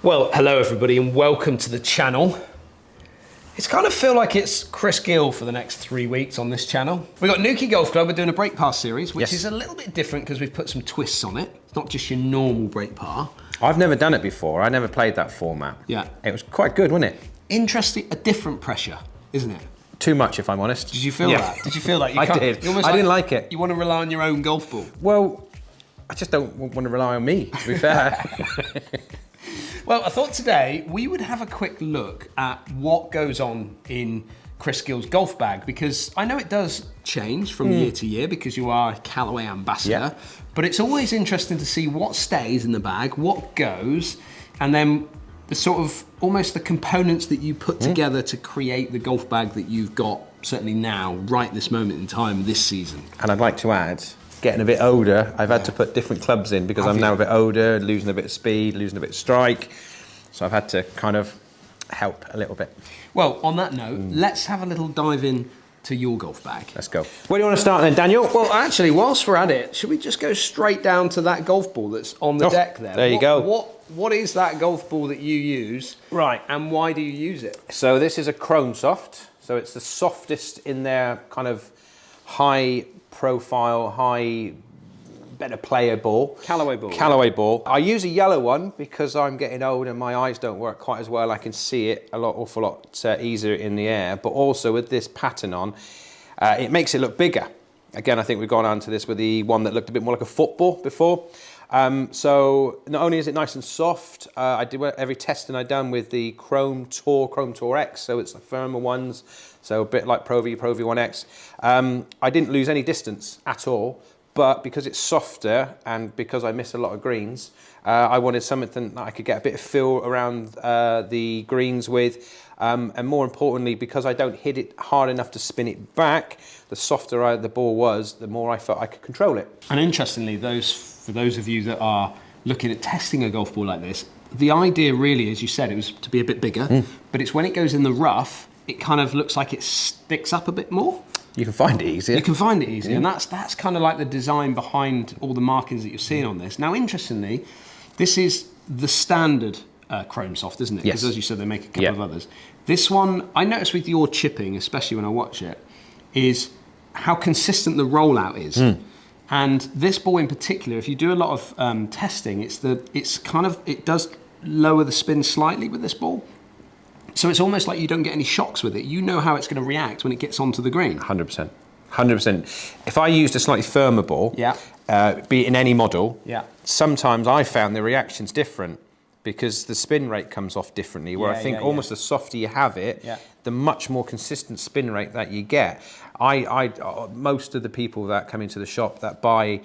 Well, hello everybody and welcome to the channel. It's kind of feel like it's Chris Gill for the next 3 weeks on this channel. We've got Newquay Golf Club, we're doing a break par series, which is a little bit different because we've put some twists on it. It's not just your normal break par. I've never done it before, I never played that format. Yeah. It was quite good, wasn't it? Interesting, a different pressure, isn't it? Too much, if I'm honest. Did you feel that? Did you feel that? I did. I didn't like it. You want to rely on your own golf ball? Well, I just don't want to rely on me, to be fair. Well, I thought today we would have a quick look at what goes on in Chris Gill's golf bag, because I know it does change from year to year because you are a Callaway ambassador, but it's always interesting to see what stays in the bag, what goes, and then the sort of almost the components that you put together to create the golf bag that you've got certainly now, right this moment in time, this season. And I'd like to add, getting a bit older, I've had to put different clubs in because I'm now a bit older, losing a bit of speed, losing a bit of strike. So I've had to kind of help a little bit. Well, on that note, let's have a little dive in to your golf bag. Let's go. Where do you want to start then, Daniel? Well, actually, whilst we're at it, should we just go straight down to that golf ball that's on the deck there? There you go. What is that golf ball that you use? Right. And why do you use it? So this is a Chrome Soft. So it's the softest in their kind of high profile, better player ball. Callaway ball. Callaway ball. I use a yellow one because I'm getting old and my eyes don't work quite as well. I can see it awful lot easier in the air. But also with this pattern on, it makes it look bigger. Again, I think we've gone on to this with the one that looked a bit more like a football before. So not only is it nice and soft, I did every testing I'd done with the Chrome Tour X, so it's the firmer ones, so a bit like Pro V 1X. I didn't lose any distance at all, but because it's softer and because I miss a lot of greens, I wanted something that I could get a bit of feel around the greens with, and more importantly, because I don't hit it hard enough to spin it back, the softer the ball was, the more I felt I could control it. And interestingly, for those of you that are looking at testing a golf ball like this, the idea really, as you said, it was to be a bit bigger, but it's when it goes in the rough, it kind of looks like it sticks up a bit more. You can find it easier. You can find it easier, and that's kind of like the design behind all the markings that you're seeing on this. Now, interestingly, this is the standard Chrome Soft, isn't it? Yes. Because as you said, they make a couple of others. This one, I noticed with your chipping, especially when I watch it, is how consistent the rollout is. And this ball in particular, if you do a lot of testing, it does lower the spin slightly with this ball. So it's almost like you don't get any shocks with it. You know how it's going to react when it gets onto the green. 100%. 100%. If I used a slightly firmer ball, be it in any model, sometimes I found the reaction's different because the spin rate comes off differently, where I think almost the softer you have it, the much more consistent spin rate that you get. Most of the people that come into the shop that buy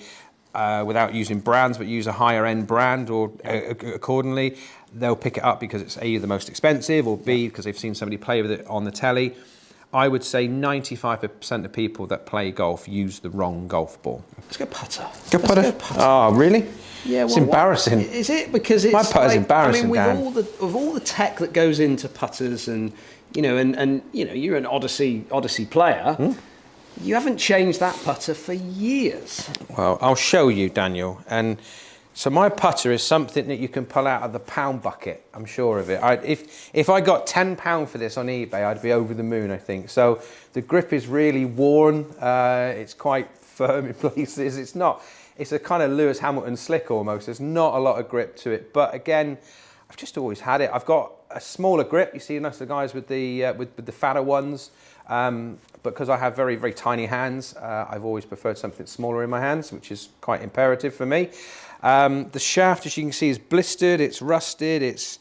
without using brands but use a higher end brand or accordingly, they'll pick it up because it's A, the most expensive, or B, because they've seen somebody play with it on the telly. I would say 95% of people that play golf use the wrong golf ball. Let's go putter. Go putter? Oh, really? Yeah, well, it's embarrassing. Is it? Because it's my putter's embarrassing, I mean, with all the tech that goes into putters, and you know, and you know, you're an Odyssey player. You haven't changed that putter for years. Well, I'll show you, Daniel. And so my putter is something that you can pull out of the pound bucket. I'm sure of it. If I got £10 for this on eBay, I'd be over the moon, I think. So the grip is really worn. It's quite firm in places. It's a kind of Lewis Hamilton slick almost. There's not a lot of grip to it. But again, I've just always had it. I've got a smaller grip. You see most of the guys with the fatter ones. Because I have very, very tiny hands, I've always preferred something smaller in my hands, which is quite imperative for me. The shaft, as you can see, is blistered, it's rusted, it's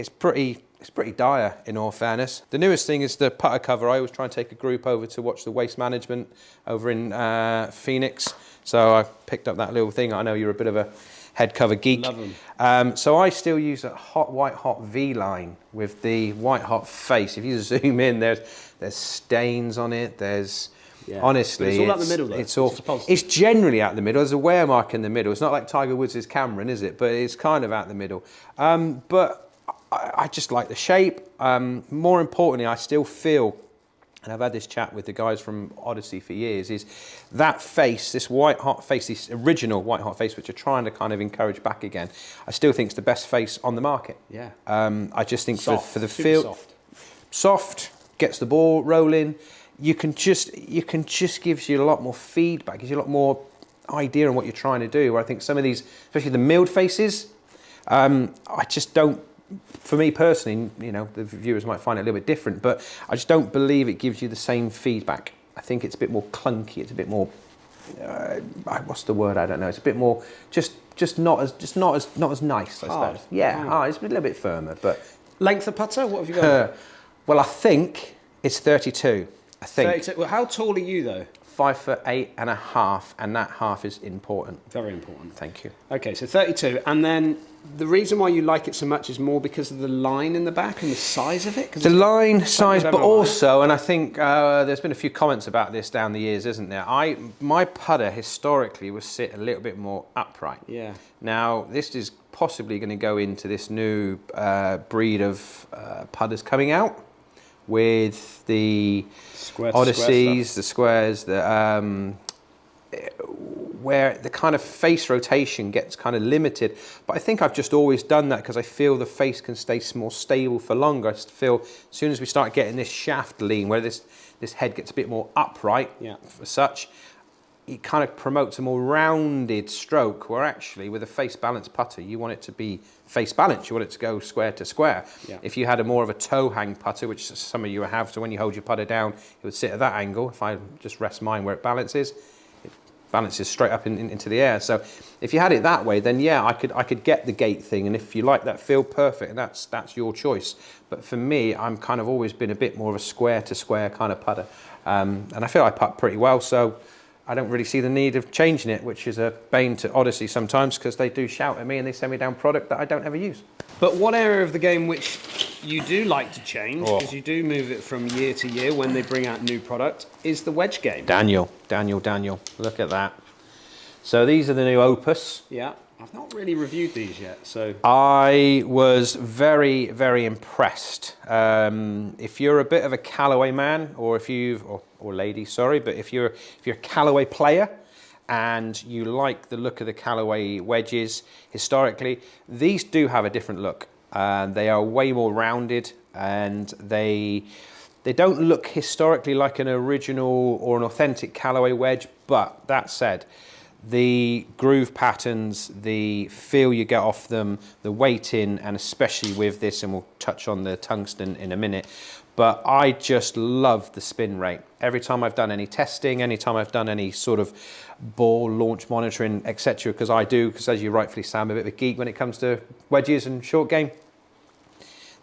pretty dire in all fairness. The newest thing is the putter cover. I always try and take a group over to watch the Waste Management over in Phoenix. So I picked up that little thing. I know you're a bit of a head cover geek. Love them. So I still use a white hot V-line with the white hot face. If you zoom in, there's stains on it. There's honestly, it's all out the middle. It's awful. It's generally out the middle. There's a wear mark in the middle. It's not like Tiger Woods' Cameron, is it? But it's kind of out the middle. But I just like the shape. More importantly, I still feel and I've had this chat with the guys from Odyssey for years, is that face, this white hot face, this original white hot face, which are trying to kind of encourage back again, I still think it's the best face on the market. Yeah. I just think Soft, for the super field, soft, gets the ball rolling. You can just gives you a lot more feedback, gives you a lot more idea on what you're trying to do. Where I think some of these, especially the milled faces, I just don't. For me personally, you know, the viewers might find it a little bit different, but I just don't believe it gives you the same feedback. I think it's a bit more clunky. It's a bit more. What's the word? I don't know. It's a bit more just not as nice. I suppose. Yeah, it's a little bit firmer. But length of putter. What have you got? Well, I think it's 32. I think. 32. Well, how tall are you though? 5'8.5", and that half is important. Very important. Thank you. Okay, so 32, and then the reason why you like it so much is more because of the line in the back and the size of it? The line, size, but also, and I think there's been a few comments about this down the years, isn't there? My putter historically was sit a little bit more upright. Yeah. Now, this is possibly going to go into this new breed of putters coming out with the Odysseys, the squares, where the kind of face rotation gets kind of limited. But I think I've just always done that because I feel the face can stay more stable for longer. I just feel as soon as we start getting this shaft lean, where this head gets a bit more upright, for such, it kind of promotes a more rounded stroke, where actually with a face balanced putter, you want it to be face balanced. You want it to go square to square. Yeah. If you had a more of a toe hang putter, which some of you have, so when you hold your putter down, it would sit at that angle. If I just rest mine where it balances straight up into the air. So if you had it that way, then yeah, I could get the gate thing. And if you like that feel, perfect, and that's your choice. But for me, I'm kind of always been a bit more of a square to square kind of putter. And I feel I putt pretty well, so I don't really see the need of changing it, which is a bane to Odyssey sometimes, because they do shout at me and they send me down product that I don't ever use. But one area of the game which you do like to change, because you do move it from year to year when they bring out new product, is the wedge game. Daniel, look at that. So these are the new Opus. Yeah, I've not really reviewed these yet, so. I was very, very impressed. If you're a bit of a Callaway man, or or lady, sorry, but if you're a Callaway player and you like the look of the Callaway wedges historically, these do have a different look. They are way more rounded, and they don't look historically like an original or an authentic Callaway wedge. But that said, the groove patterns, the feel you get off them, the weight in, and especially with this, and we'll touch on the tungsten in a minute, but I just love the spin rate. Every time I've done any testing, anytime I've done any sort of ball launch monitoring, etc., because as you rightfully say, I'm a bit of a geek when it comes to wedges and short game.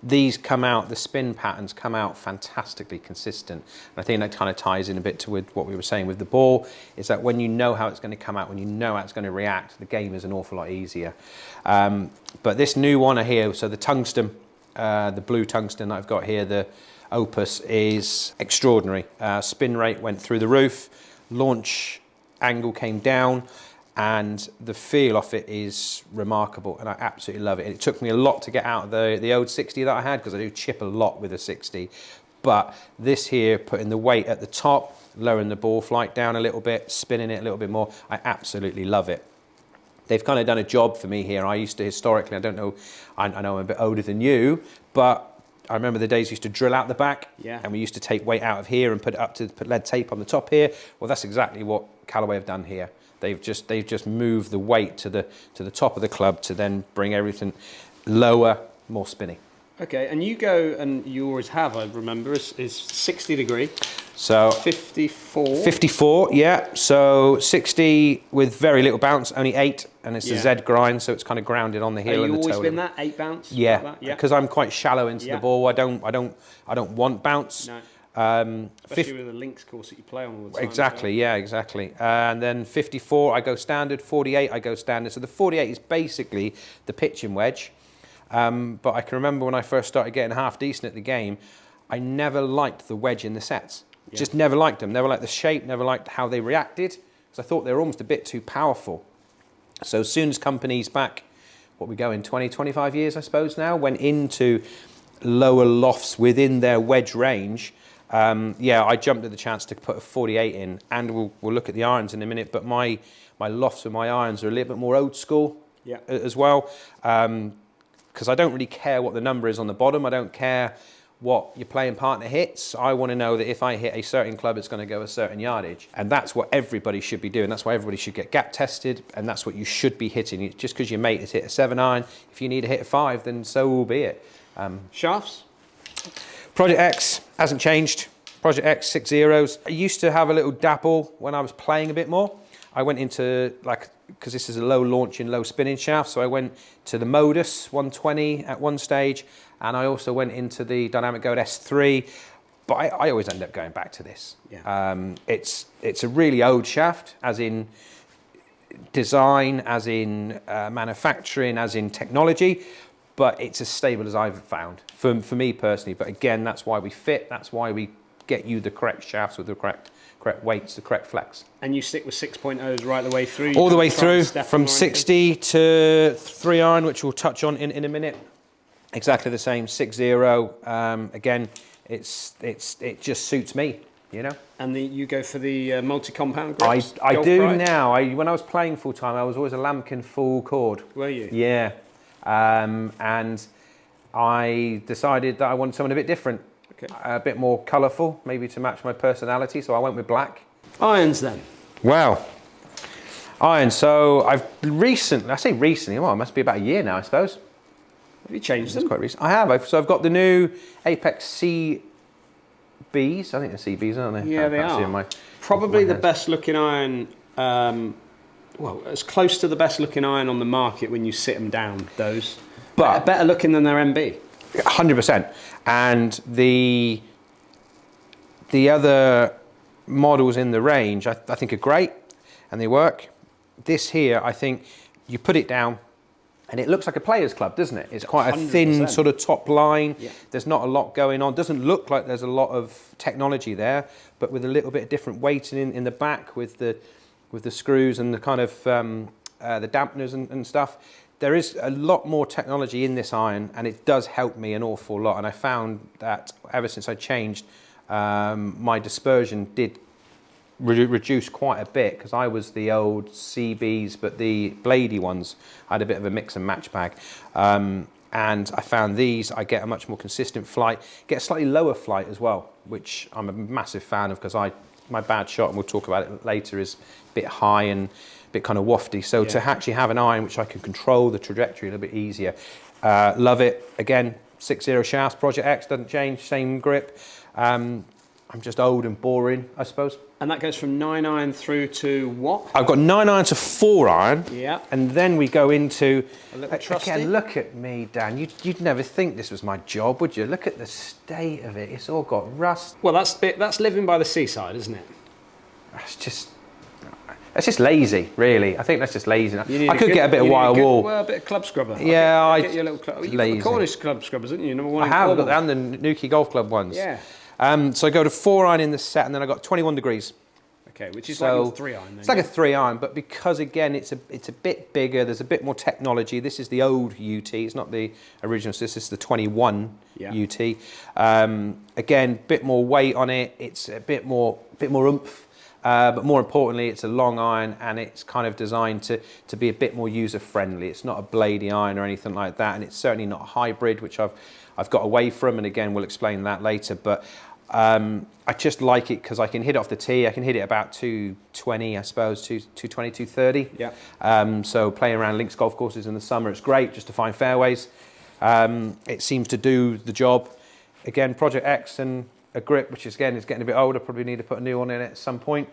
These come out, the spin patterns come out fantastically consistent. And I think that kind of ties in a bit to with what we were saying with the ball, is that when you know how it's going to come out, when you know how it's going to react, the game is an awful lot easier. But this new one here, so the tungsten, the blue tungsten that I've got here, the Opus, is extraordinary. Spin rate went through the roof, launch angle came down, and the feel of it is remarkable, and I absolutely love it. And it took me a lot to get out of the old 60 that I had, because I do chip a lot with a 60. But this here, putting the weight at the top, lowering the ball flight down a little bit, spinning it a little bit more, I absolutely love it. They've kind of done a job for me here. I used to historically, I don't know, I know I'm a bit older than you, but I remember the days we used to drill out the back, and we used to take weight out of here and put it up to put lead tape on the top here. Well, that's exactly what Callaway have done here. They've just moved the weight to the top of the club to then bring everything lower, more spinny. Okay, and you go, and you always have, I remember, is 60 degree. So 54. 54, yeah. So 60 with very little bounce, only 8, and it's a Z grind, so it's kind of grounded on the heel and the toe. You always been that 8 bounce? Yeah, because I'm quite shallow into the ball. I don't want bounce. No. Especially with the links course that you play on all the time. Exactly, yeah, exactly. And then 54, I go standard. 48, I go standard. So the 48 is basically the pitching wedge. But I can remember when I first started getting half decent at the game, I never liked the wedge in the sets. Yeah. Just never liked them. Never liked the shape, never liked how they reacted, because I thought they were almost a bit too powerful. So as soon as companies back, what we go in 20, 25 years, I suppose now, went into lower lofts within their wedge range, yeah, I jumped at the chance to put a 48 in, and we'll look at the irons in a minute, but my lofts with my irons are a little bit more old school as well, because I don't really care what the number is on the bottom. I don't care what your playing partner hits. I want to know that if I hit a certain club, it's going to go a certain yardage. And that's what everybody should be doing. That's why everybody should get gap tested, and that's what you should be hitting. Just because your mate has hit a 7 iron, if you need to hit a 5, then so will be it. Shafts? Project X hasn't changed. Project X 6 zeros. I used to have a little dabble when I was playing a bit more. I went into, like, because this is a low launching, low spinning shaft, so I went to the Modus 120 at one stage, and I also went into the Dynamic Goat S3, but I always end up going back to this. Yeah. It's a really old shaft, as in design, as in manufacturing, as in technology, but it's as stable as I've found, for me personally. But again, that's why we fit, that's why we get you the correct shafts with the correct weights, the correct flex. And you stick with 6.0s right the way through? All the way through, from 60 to 3 iron, which we'll touch on in a minute. Exactly the same, 6-0. Again, it just suits me, you know. And you go for the multi-compound grips? I do now. When I was playing full time, I was always a lambkin full cord. Were you? Yeah. And I decided that I wanted something a bit different. Okay. A bit more colourful, maybe to match my personality, so I went with black. Irons then? Well, irons. So I've recently, well, it must be about a year now, I suppose. Have you changed them? It's quite recent. I have. So I've got the new Apex CBs. I think they're CBs, aren't they? Yeah, they are. Probably the best looking iron, well, as close to the best looking iron on the market when you sit them down, those. But better looking than their MB. 100%. And the other models in the range, I think are great, and they work. This here, I think you put it down, and it looks like a player's club, doesn't it? It's quite 100%. A thin sort of top line. Yeah. There's not a lot going on. Doesn't look like there's a lot of technology there, but with a little bit of different weighting in the back with the screws and the kind of the dampeners and stuff. There is a lot more technology in this iron, and it does help me an awful lot. And I found that ever since I changed, my dispersion did reduce quite a bit, because I was the old CBs, but the bladey ones, I had a bit of a mix and match bag. And I found these, I get a much more consistent flight, get a slightly lower flight as well, which I'm a massive fan of, because my bad shot, and we'll talk about it later, is a bit high and bit kind of wafty, so to actually have an iron which I can control the trajectory a little bit easier. Love it. Again, 6-0 shafts. Project X doesn't change, same grip. I'm just old and boring, I suppose. And that goes from 9 iron through to what? I've got 9 iron to 4 iron. Yeah. And then we go into a little trusty. Again, look at me, Dan. You'd never think this was my job, would you? Look at the state of it. It's all got rust. Well, that's living by the seaside, isn't it? That's just lazy, really. I think that's just lazy. I could get a bit of wire wool. Well, a bit of club scrubber. Yeah, I get you a little club. You've got the Cornish club scrubbers, haven't you? Number 1 I have, and the Newquay Golf Club ones. Yeah. So I go to 4 iron in the set, and then I got 21 degrees. Okay, which is like a 3 iron. Then, it's like a 3 iron, but because again it's a bit bigger. There's a bit more technology. This is the old UT. It's not the original. So this is the 21 UT. Again, bit more weight on it. It's a bit more oomph. But more importantly, it's a long iron, and it's kind of designed to be a bit more user-friendly. It's not a bladey iron or anything like that, and it's certainly not a hybrid, which I've got away from, and again, we'll explain that later. But I just like it because I can hit it off the tee. I can hit it about 220, I suppose, 220, 230. Yeah. So playing around links golf courses in the summer, it's great just to find fairways. It seems to do the job. Again, Project X and a grip, which is again is getting a bit older. Probably need to put a new one in it at some point.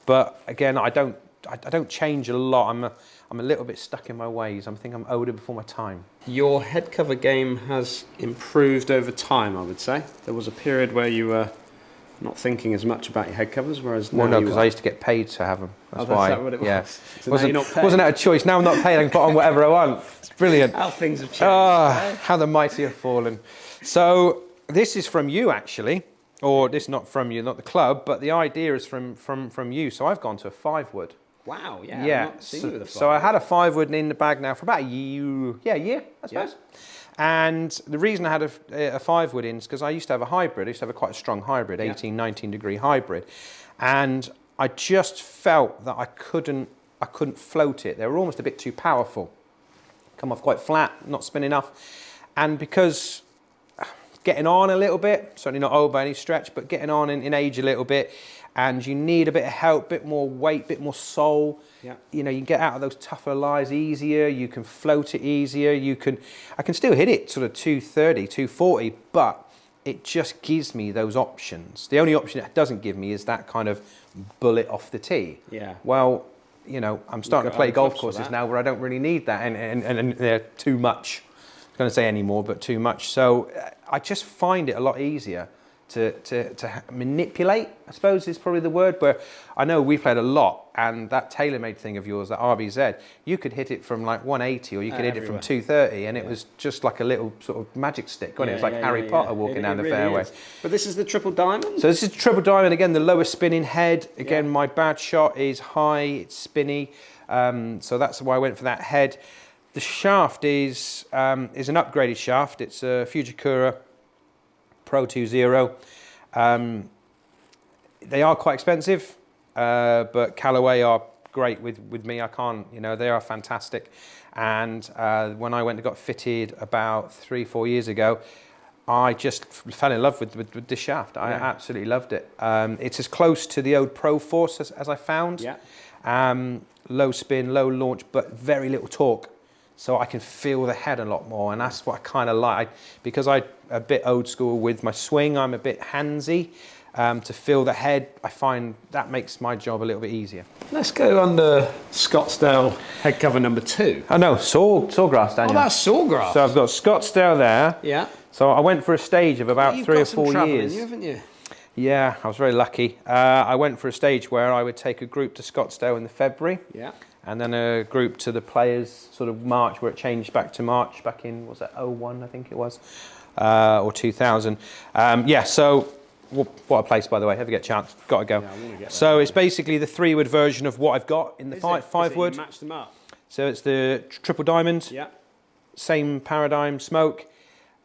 But again, I don't change a lot. I'm a little bit stuck in my ways. I think I'm older before my time. Your head cover game has improved over time, I would say. There was a period where you were not thinking as much about your head covers, whereas now no, because I used to get paid to have them. That's why. That what it was? Yeah. So wasn't that a choice? Now I'm not paid. I can put on whatever I want. It's brilliant. How things have changed. How the mighty have fallen. So this is from you, actually. Or this not from you, not the club, but the idea is from you. So I've gone to a 5-wood. Wow, yeah. I've not seen you with a 5-wood. So I had a 5-wood in the bag now for about a year, I suppose. And the reason I had a 5-wood in is because I used to have a hybrid. I used to have quite a strong hybrid, 18, 19 degree hybrid. And I just felt that I couldn't float it. They were almost a bit too powerful. Come off quite flat, not spin enough. And because getting on a little bit, certainly not old by any stretch, but getting on in age a little bit, and you need a bit of help, bit more weight, bit more soul. Yeah. You know, you can get out of those tougher lies easier, you can float it easier, I can still hit it sort of 230, 240, but it just gives me those options. The only option it doesn't give me is that kind of bullet off the tee. Yeah. Well, you know, I'm starting to play golf courses now where I don't really need that, and they're too much. I was going to say anymore, but too much. So I just find it a lot easier to manipulate, I suppose is probably the word. But I know we played a lot, and that TaylorMade thing of yours, that RBZ, you could hit it from like 180, or you could hit it from 230, and it was just like a little sort of magic stick, wasn't it? It was like Harry Potter walking down the fairway. Is. But this is the triple diamond? So this is triple diamond, again, the lower spinning head. Again, my bad shot is high, it's spinny, so that's why I went for that head. The shaft is an upgraded shaft. It's a Fujikura Pro 2.0. They are quite expensive, but Callaway are great with me. I can't, you know, they are fantastic. And when I went and got fitted about 3-4 years ago, I just fell in love with this shaft. I absolutely loved it. It's as close to the old Pro Force as I found. Yeah. Low spin, low launch, but very little torque. So I can feel the head a lot more, and that's what I kind of like. Because I'm a bit old school with my swing, I'm a bit handsy. To feel the head, I find that makes my job a little bit easier. Let's go under Scottsdale head cover number 2. Oh no, sawgrass, Daniel. Oh, that's sawgrass. So I've got Scottsdale there. Yeah. So I went for a stage of about 3 or 4 years. You, haven't you? Yeah, I was very lucky. I went for a stage where I would take a group to Scottsdale in the February. Yeah. And then a group to the Players, sort of March, where it changed back to March, back in, was that 01, I think it was, or 2000. Yeah, so, what a place, by the way, if you get a chance, got to go. Yeah, I want to get so it's basically the 3-wood version of what I've got in the 5-wood. You matched them up? So it's the triple diamond, same paradigm, smoke,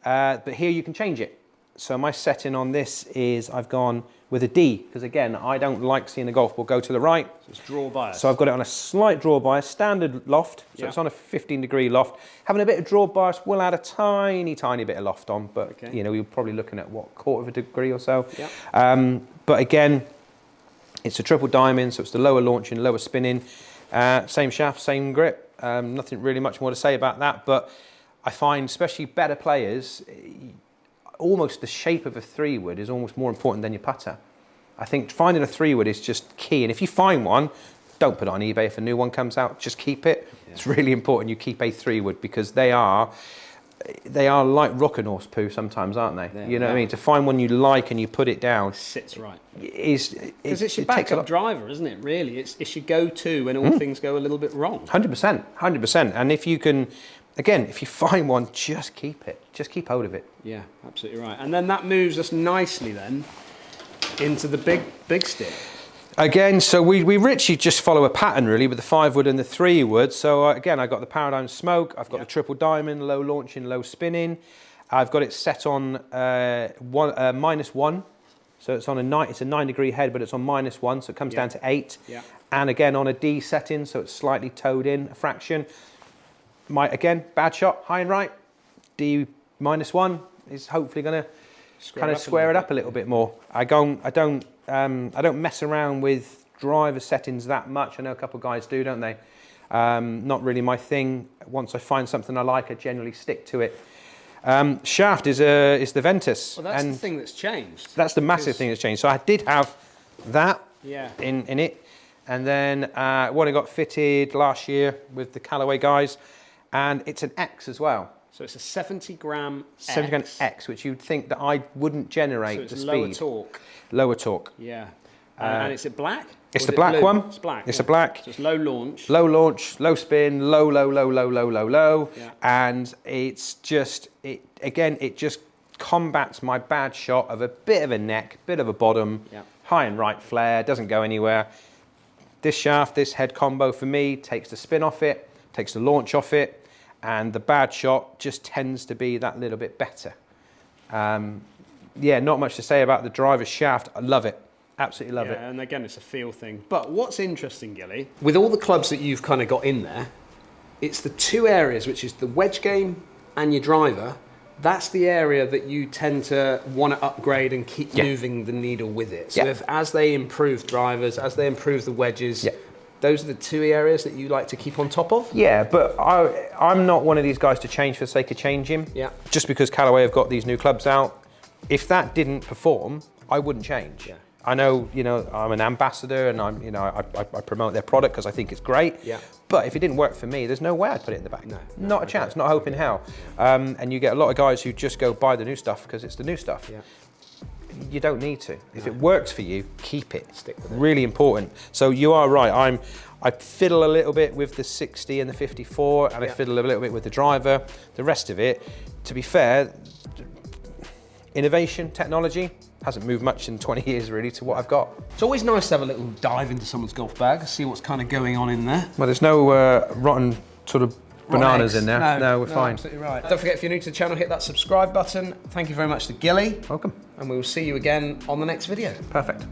but here you can change it. So my setting on this is I've gone with a D, because again, I don't like seeing the golf ball go to the right. So it's draw bias. So I've got it on a slight draw bias, standard loft, so it's on a 15-degree loft. Having a bit of draw bias will add a tiny, tiny bit of loft on, but you know, we're probably looking at what, 1/4 degree or so. Yeah. But again, it's a triple diamond, so it's the lower launching, lower spinning, same shaft, same grip. Nothing really much more to say about that, but I find especially better players, almost the shape of a 3-wood is almost more important than your putter. I think finding a 3-wood is just key. And if you find one, don't put it on eBay. If a new one comes out, just keep it. Yeah. It's really important you keep a 3-wood, because they are like rocket horse poo sometimes, aren't they? Yeah, you know what I mean? To find one you like and you put it down. It sits right. Because it's your backup driver, isn't it, really? It's your go-to when all things go a little bit wrong. 100%, 100%. And if you can, again, if you find one, just keep it. Just keep hold of it. Yeah, absolutely right. And then that moves us nicely then into the big stick. Again, so we literally just follow a pattern really with the 5-wood and the 3-wood. So again, I got the Paradigm Smoke, I've got the triple diamond, low launching, low spinning. I've got it set on -1. So it's on it's a 9-degree head, but it's on -1, so it comes down to 8. Yeah. And again on a D setting, so it's slightly toed in a fraction. Again, bad shot, high and right. D -1 is hopefully going to kind of square it up a little bit more. I don't mess around with driver settings that much. I know a couple of guys do, don't they? Not really my thing. Once I find something I like, I generally stick to it. Shaft is the Ventus. Well, that's the thing that's changed. That's the massive thing that's changed. So I did have that in it, and then when I got fitted last year with the Callaway guys, and it's an X as well. So it's a 70-gram X. 70-gram X, which you'd think that I wouldn't generate the speed. Lower torque. Lower torque. Yeah. And it's a black? It's the black one. It's black. It's a black. So it's low launch. Low launch, low spin, low. Yeah. And it's just, it just combats my bad shot of a bit of a neck, bit of a bottom, high and right flare, doesn't go anywhere. This shaft, this head combo for me takes the spin off it, takes the launch off it, and the bad shot just tends to be that little bit better. Yeah, not much to say about the driver's shaft. I love it. Absolutely love it. And again, it's a feel thing. But what's interesting, Gilly, with all the clubs that you've kind of got in there, it's the two areas, which is the wedge game and your driver. That's the area that you tend to want to upgrade and keep moving the needle with it. So as they improve drivers, as they improve the wedges, those are the two areas that you like to keep on top of? Yeah, but I'm not one of these guys to change for the sake of changing. Yeah. Just because Callaway have got these new clubs out. If that didn't perform, I wouldn't change. Yeah. I know, you know, I'm an ambassador and I'm, you know, I promote their product because I think it's great. Yeah. But if it didn't work for me, there's no way I'd put it in the bag. No, not a chance, not a hope in hell. And you get a lot of guys who just go buy the new stuff because it's the new stuff. Yeah. You don't need to. If it works for you, keep it. Stick with it. Really important. So you are right. I fiddle a little bit with the 60 and the 54, and I fiddle a little bit with the driver. The rest of it, to be fair, innovation, technology, hasn't moved much in 20 years really to what I've got. It's always nice to have a little dive into someone's golf bag, see what's kind of going on in there. Well, there's no rotten sort of bananas in there. No, we're fine. Absolutely right. Don't forget, if you're new to the channel, hit that subscribe button. Thank you very much to Gilly. Welcome. And we will see you again on the next video. Perfect.